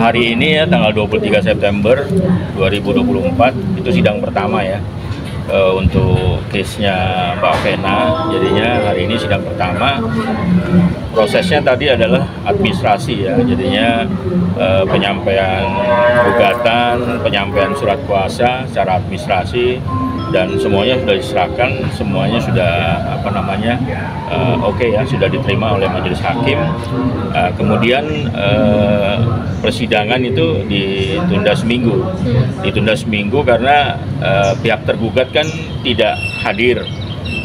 hari ini ya tanggal 23 September 2024 itu sidang pertama ya untuk case-nya Mbak Vena. Jadinya hari ini sidang pertama. Prosesnya tadi adalah administrasi ya, jadinya penyampaian gugatan, penyampaian surat kuasa secara administrasi, dan semuanya sudah diserahkan, semuanya sudah oke ya, sudah diterima oleh majelis hakim. Kemudian persidangan itu ditunda seminggu karena pihak tergugat kan tidak hadir,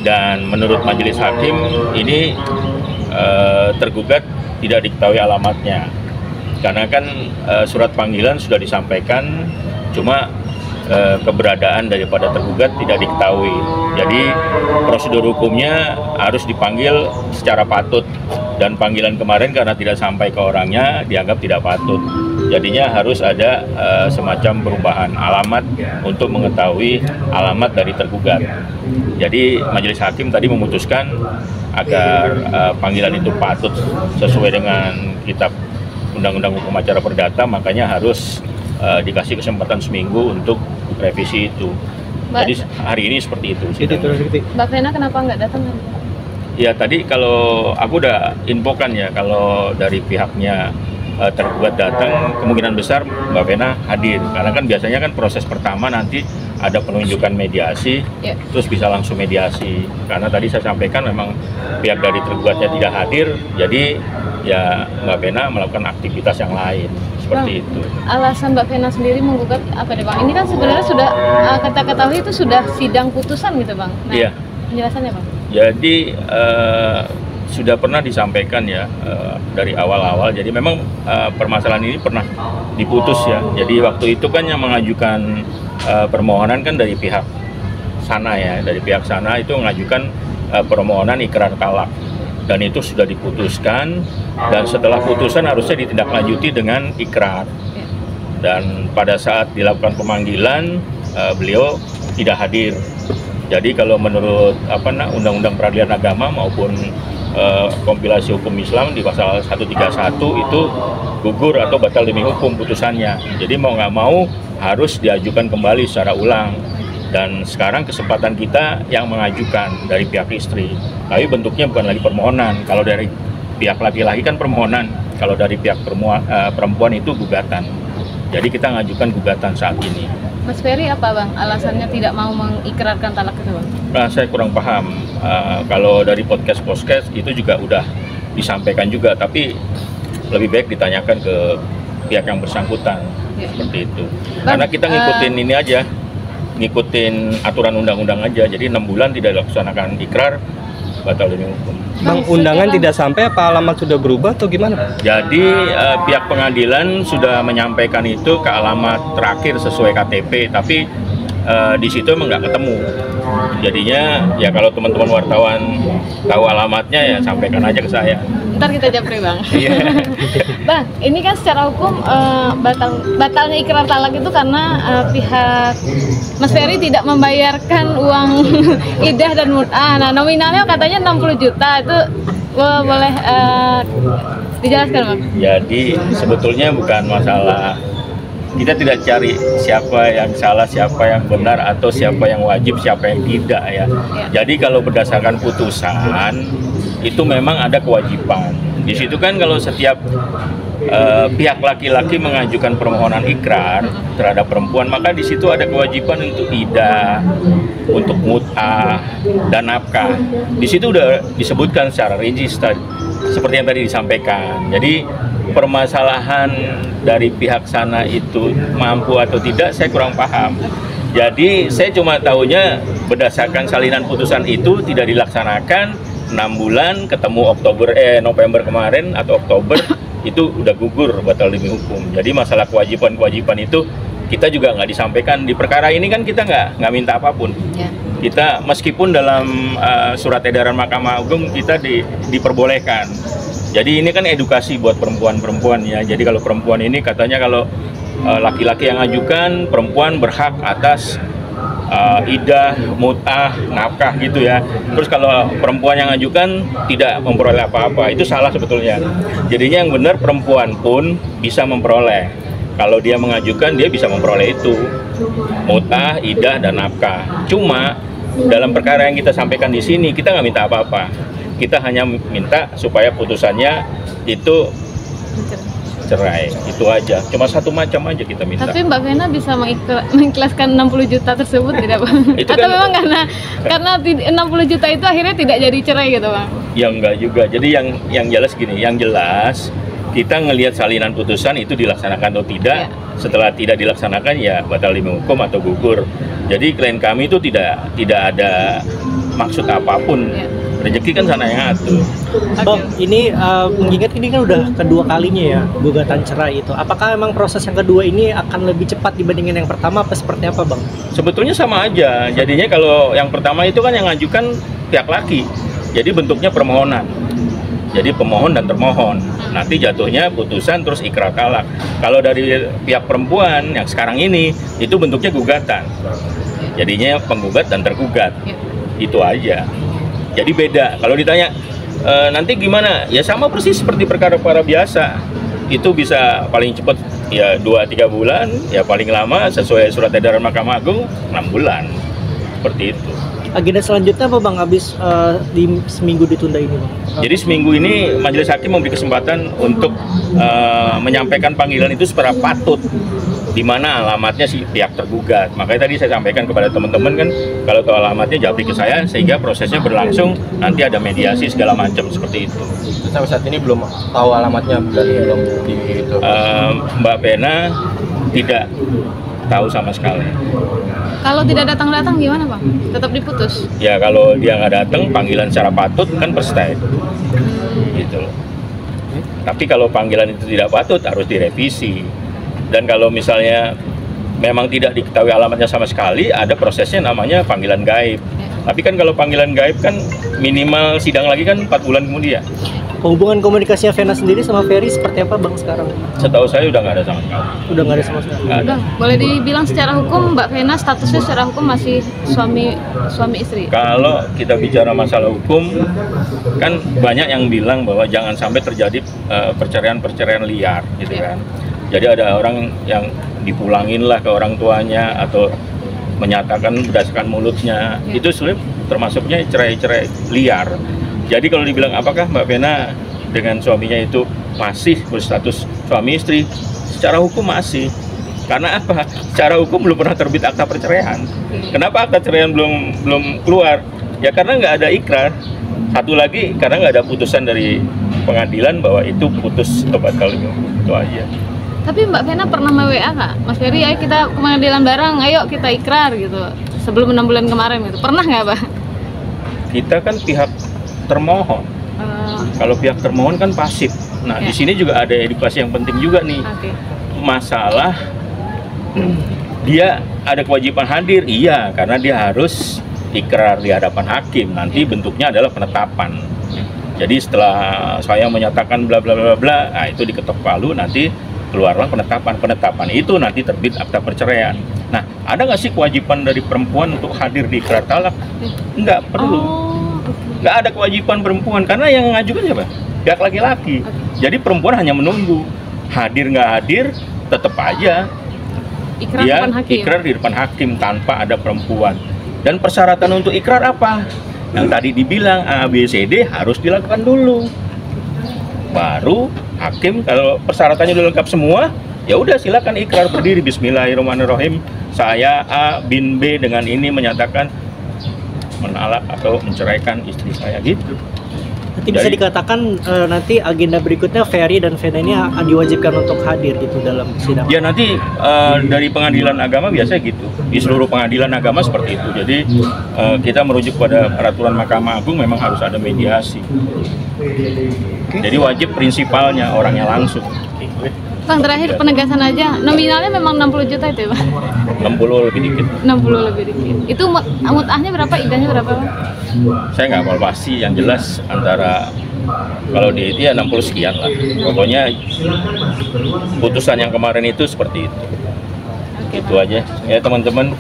dan menurut majelis hakim ini tergugat tidak diketahui alamatnya, karena kan surat panggilan sudah disampaikan, cuma keberadaan daripada tergugat tidak diketahui. Jadi prosedur hukumnya harus dipanggil secara patut, dan panggilan kemarin karena tidak sampai ke orangnya dianggap tidak patut. Jadinya harus ada semacam perubahan alamat untuk mengetahui alamat dari tergugat. Jadi majelis hakim tadi memutuskan agar panggilan itu patut sesuai dengan kitab Undang-Undang Hukum Acara Perdata, makanya harus dikasih kesempatan seminggu untuk revisi itu. Jadi hari ini seperti itu. Mbak Vena kenapa nggak datang? Ya tadi kalau aku udah infokan ya, kalau dari pihaknya tergugat datang, kemungkinan besar Mbak Vena hadir, karena kan biasanya kan proses pertama nanti ada penunjukan mediasi, terus bisa langsung mediasi. Karena tadi saya sampaikan memang pihak dari tergugatnya tidak hadir, jadi ya Mbak Vena melakukan aktivitas yang lain seperti itu. Alasan Mbak Vena sendiri menggugat apa deh Bang? Ini kan sebenarnya sudah kita ketahui itu sudah sidang putusan gitu Bang. Nah, iya. Penjelasannya Bang? Jadi sudah pernah disampaikan ya dari awal-awal. Jadi memang permasalahan ini pernah diputus ya. Jadi waktu itu kan yang mengajukan permohonan kan dari pihak sana ya. Dari pihak sana itu mengajukan permohonan ikrar talak. Dan itu sudah diputuskan, dan setelah putusan harusnya ditindaklanjuti dengan ikrar. Dan pada saat dilakukan pemanggilan, beliau tidak hadir. Jadi kalau menurut Undang-Undang Peradilan Agama maupun kompilasi hukum Islam di pasal 131 itu gugur atau batal demi hukum putusannya. Jadi mau nggak mau harus diajukan kembali secara ulang. Dan sekarang kesempatan kita yang mengajukan dari pihak istri, tapi bentuknya bukan lagi permohonan. Kalau dari pihak laki-laki kan permohonan, kalau dari pihak perempuan itu gugatan. Jadi kita mengajukan gugatan saat ini. Mas Ferry apa Bang alasannya tidak mau mengikrarkan talak itu Bang? Nah, saya kurang paham. Kalau dari podcast itu juga udah disampaikan juga, tapi lebih baik ditanyakan ke pihak yang bersangkutan, seperti itu. Bang, karena kita ngikutin ini aja, ngikutin aturan undang-undang aja. Jadi 6 bulan tidak dilaksanakan ikrar, batal demi hukum. Bang, undangan tidak sampai apa alamat sudah berubah atau gimana? Jadi pihak pengadilan sudah menyampaikan itu ke alamat terakhir sesuai KTP, tapi di situ emang nggak ketemu. Jadinya ya kalau teman-teman wartawan tahu alamatnya ya sampaikan aja ke saya. Ntar kita japri Bang. Bang, ini kan secara hukum batalnya ikrar talak itu karena pihak Mas Ferry tidak membayarkan uang idah dan mut'ah. Nah, nominalnya katanya 60 juta, itu boleh dijelaskan Bang? Jadi sebetulnya bukan masalah, kita tidak cari siapa yang salah, siapa yang benar, atau siapa yang wajib, siapa yang tidak ya. Jadi kalau berdasarkan putusan itu memang ada kewajiban. Di situ kan kalau setiap pihak laki-laki mengajukan permohonan ikrar terhadap perempuan, maka di situ ada kewajiban untuk idah, untuk mut'ah dan nafkah. Di situ udah disebutkan secara rinci seperti yang tadi disampaikan. Jadi permasalahan dari pihak sana itu mampu atau tidak, saya kurang paham. Jadi saya cuma tahunya berdasarkan salinan putusan itu tidak dilaksanakan 6 bulan, ketemu November kemarin atau Oktober itu udah gugur, batal demi hukum. Jadi masalah kewajiban itu kita juga nggak disampaikan. Di perkara ini kan kita nggak minta apapun. Kita meskipun dalam surat edaran Mahkamah Agung kita diperbolehkan. Jadi ini kan edukasi buat perempuan-perempuan ya. Jadi kalau perempuan ini katanya kalau laki-laki yang ajukan, perempuan berhak atas idah, mut'ah, nafkah gitu ya. Terus kalau perempuan yang ajukan tidak memperoleh apa-apa, itu salah sebetulnya. Jadinya yang benar perempuan pun bisa memperoleh. Kalau dia mengajukan, dia bisa memperoleh itu, mut'ah, idah, dan nafkah. Cuma dalam perkara yang kita sampaikan di sini, kita nggak minta apa-apa. Kita hanya minta supaya putusannya itu cerai, itu aja. Cuma satu macam aja kita minta. Tapi Mbak Vena bisa mengikhlaskan 60 juta tersebut tidak Bang? Itu atau kan, memang karena 60 juta itu akhirnya tidak jadi cerai gitu Bang? Ya enggak juga. Jadi yang jelas gini, yang jelas kita ngelihat salinan putusan itu dilaksanakan atau tidak. Setelah tidak dilaksanakan ya batal demi hukum atau gugur. Jadi klien kami itu tidak ada maksud apapun. Rezeki kan sana yang atur. Bang, ini mengingat ini kan udah kedua kalinya ya gugatan cerai itu. Apakah emang proses yang kedua ini akan lebih cepat dibandingin yang pertama apa seperti apa Bang? Sebetulnya sama aja. Jadinya kalau yang pertama itu kan yang ngajukan pihak laki. Jadi bentuknya permohonan. Jadi pemohon dan termohon. Nanti jatuhnya putusan terus ikrar talak. Kalau dari pihak perempuan yang sekarang ini itu bentuknya gugatan. Jadinya penggugat dan tergugat. Itu aja. Jadi beda. Kalau ditanya nanti gimana? Ya sama persis seperti perkara-perkara biasa. Itu bisa paling cepat ya 2-3 bulan, ya paling lama sesuai surat edaran Mahkamah Agung 6 bulan. Seperti itu. Agenda selanjutnya apa Bang habis di seminggu ditunda ini Bang? Jadi seminggu ini majelis hakim memberi kesempatan untuk menyampaikan panggilan itu secara patut, di mana alamatnya si pihak tergugat. Makanya tadi saya sampaikan kepada teman-teman kan, kalau tahu alamatnya japri ke saya sehingga prosesnya berlangsung, nanti ada mediasi segala macam seperti itu. Sampai saat ini belum tahu alamatnya dan belum gitu. Mbak Vena tidak tahu sama sekali. Kalau tidak datang-datang gimana Bang? Tetap diputus? Ya kalau dia nggak datang, panggilan secara patut kan perstay. Gitu loh. Tapi kalau panggilan itu tidak patut harus direvisi. Dan kalau misalnya memang tidak diketahui alamatnya sama sekali, ada prosesnya namanya panggilan gaib. Tapi kan kalau panggilan gaib kan minimal sidang lagi kan 4 bulan kemudian. Hubungan komunikasinya Vena sendiri sama Ferry seperti apa Bang sekarang? Setahu saya udah nggak ada sama sekali. Udah nggak ada sama sekali? Nggak ada. Bang, boleh dibilang secara hukum Mbak Vena statusnya secara hukum masih suami istri? Kalau kita bicara masalah hukum, kan banyak yang bilang bahwa jangan sampai terjadi perceraian-perceraian liar gitu kan. Jadi ada orang yang dipulangin lah ke orang tuanya atau menyatakan berdasarkan mulutnya, itu sulit termasuknya cerai-cerai liar. Jadi kalau dibilang apakah Mbak Vena dengan suaminya itu masih berstatus suami istri, secara hukum masih. Karena apa? Secara hukum belum pernah terbit akta perceraian. Kenapa akta perceraian belum keluar? Ya karena nggak ada ikrar. Satu lagi karena nggak ada putusan dari pengadilan bahwa itu putus atau batal, itu aja. Tapi Mbak Vena pernah WA nggak? Mas Ferry, ayo kita ke pengadilan bareng, ayo kita ikrar gitu. Sebelum 6 bulan kemarin gitu. Pernah nggak Pak? Kita kan pihak termohon. Kalau pihak termohon kan pasif. Nah, di sini juga ada edukasi yang penting juga nih. Masalah dia ada kewajiban hadir, iya, karena dia harus ikrar di hadapan hakim. Nanti bentuknya adalah penetapan. Jadi setelah saya menyatakan bla bla bla bla, nah itu diketok palu, nanti keluarlah penetapan itu nanti terbit akta perceraian. Nah, ada nggak sih kewajiban dari perempuan untuk hadir di ikrar talak? Nggak perlu. Nggak ada kewajiban perempuan karena yang ngajukan siapa? Pihak laki-laki. Jadi perempuan hanya menunggu. Hadir nggak hadir, tetap aja dia ikrar di depan hakim tanpa ada perempuan. Dan persyaratan untuk ikrar apa? Yang tadi dibilang A, B, C, D harus dilakukan dulu. Baru hakim kalau persyaratannya udah lengkap semua, ya udah silakan ikrar berdiri Bismillahirrahmanirrahim. Saya A bin B dengan ini menyatakan menalak atau menceraikan istri saya gitu. Nanti bisa dikatakan nanti agenda berikutnya Ferry dan Vena ini diwajibkan untuk hadir gitu dalam sidang. Ya nanti dari pengadilan agama biasanya gitu. Di seluruh pengadilan agama seperti itu. Jadi kita merujuk pada peraturan Mahkamah Agung memang harus ada mediasi. Jadi wajib prinsipalnya orangnya langsung. Bang, terakhir penegasan aja, nominalnya memang 60 juta itu ya Bang? 60 lebih dikit. 60 lebih dikit. Itu mut'ahnya berapa, idahnya berapa Bang? Saya nggak hafal pasti, yang jelas antara kalau di itu ya 60 sekian lah. Pokoknya putusan yang kemarin itu seperti itu. Itu aja ya teman-teman.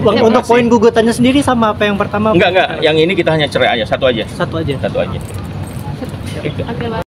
Bang, untuk poin gugatannya sendiri sama apa yang pertama? Enggak, yang ini kita hanya cerai aja, satu aja. Satu aja. Satu aja. Oke, Bang.